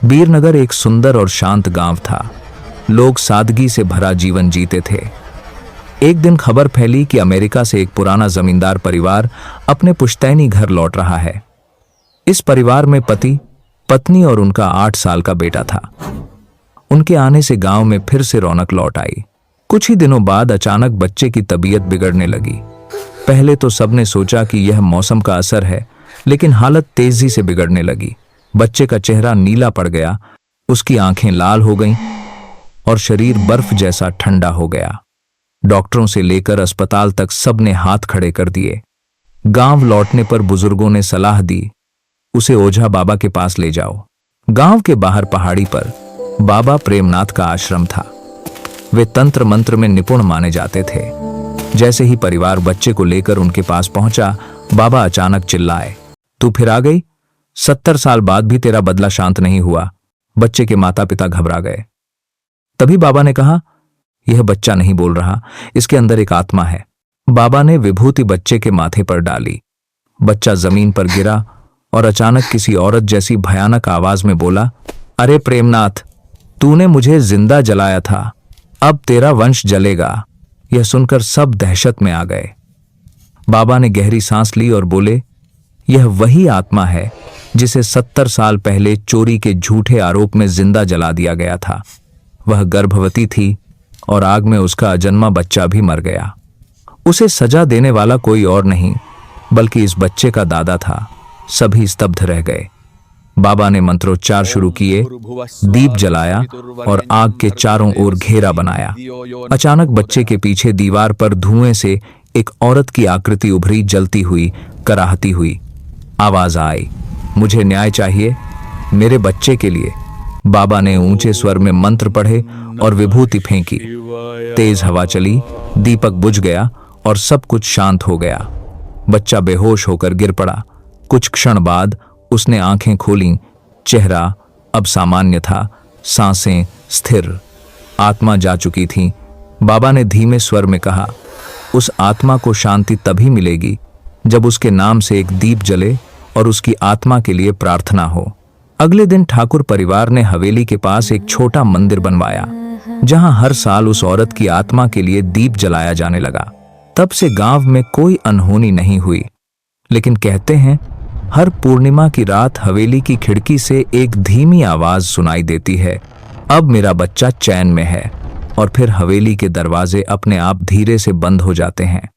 बीरनगर एक सुंदर और शांत गांव था। लोग सादगी से भरा जीवन जीते थे। एक दिन खबर फैली कि अमेरिका से एक पुराना जमींदार परिवार अपने पुश्तैनी घर लौट रहा है। इस परिवार में पति, पत्नी और उनका 8 साल का बेटा था। उनके आने से गांव में फिर से रौनक लौट आई। कुछ ही दिनों बाद अचानक बच्चे की तबीयत बिगड़ने लगी। पहले तो सबने सोचा कि यह मौसम का असर है, लेकिन हालत तेजी से बिगड़ने लगी। बच्चे का चेहरा नीला पड़ गया, उसकी आंखें लाल हो गईं और शरीर बर्फ जैसा ठंडा हो गया। डॉक्टरों से लेकर अस्पताल तक सबने हाथ खड़े कर दिए। गांव लौटने पर बुजुर्गों ने सलाह दी, उसे ओझा बाबा के पास ले जाओ। गांव के बाहर पहाड़ी पर बाबा प्रेमनाथ का आश्रम था। वे तंत्र मंत्र में निपुण माने जाते थे। जैसे ही परिवार बच्चे को लेकर उनके पास पहुंचा, बाबा अचानक चिल्लाए, तू फिर आ गई? 70 साल बाद भी तेरा बदला शांत नहीं हुआ। बच्चे के माता पिता घबरा गए। तभी बाबा ने कहा, यह बच्चा नहीं बोल रहा, इसके अंदर एक आत्मा है। बाबा ने विभूति बच्चे के माथे पर डाली। बच्चा जमीन पर गिरा और अचानक किसी औरत जैसी भयानक आवाज में बोला, अरे प्रेमनाथ, तूने मुझे जिंदा जलाया था, अब तेरा वंश जलेगा। यह सुनकर सब दहशत में आ गए। बाबा ने गहरी सांस ली और बोले, यह वही आत्मा है जिसे 70 साल पहले चोरी के झूठे आरोप में जिंदा जला दिया गया था। वह गर्भवती थी और आग में उसका अजन्मा बच्चा भी मर गया। उसे सजा देने वाला कोई और नहीं बल्कि इस बच्चे का दादा था। सभी स्तब्ध रह गए। बाबा ने मंत्रोच्चार शुरू किए, दीप जलाया और आग के चारों ओर घेरा बनाया। अचानक बच्चे के पीछे दीवार पर धुएं से एक औरत की आकृति उभरी, जलती हुई, कराहती हुई। आवाज आई, मुझे न्याय चाहिए, मेरे बच्चे के लिए। बाबा ने ऊंचे स्वर में मंत्र पढ़े और विभूति फेंकी। तेज हवा चली, दीपक बुझ गया और सब कुछ शांत हो गया। बच्चा बेहोश होकर गिर पड़ा। कुछ क्षण बाद उसने आंखें खोलीं। चेहरा अब सामान्य था, सांसें स्थिर। आत्मा जा चुकी थी। बाबा ने धीमे स्वर में कहा, उस आत्मा को शांति तभी मिलेगी जब उसके नाम से एक दीप जले और उसकी आत्मा के लिए प्रार्थना हो। अगले दिन ठाकुर परिवार ने हवेली के पास एक छोटा मंदिर बनवाया, जहां हर साल उस औरत की आत्मा के लिए दीप जलाया जाने लगा। तब से गांव में कोई अनहोनी नहीं हुई। लेकिन कहते हैं, हर पूर्णिमा की रात हवेली की खिड़की से एक धीमी आवाज सुनाई देती है, अब मेरा बच्चा चैन में है। और फिर हवेली के दरवाजे अपने आप धीरे से बंद हो जाते हैं।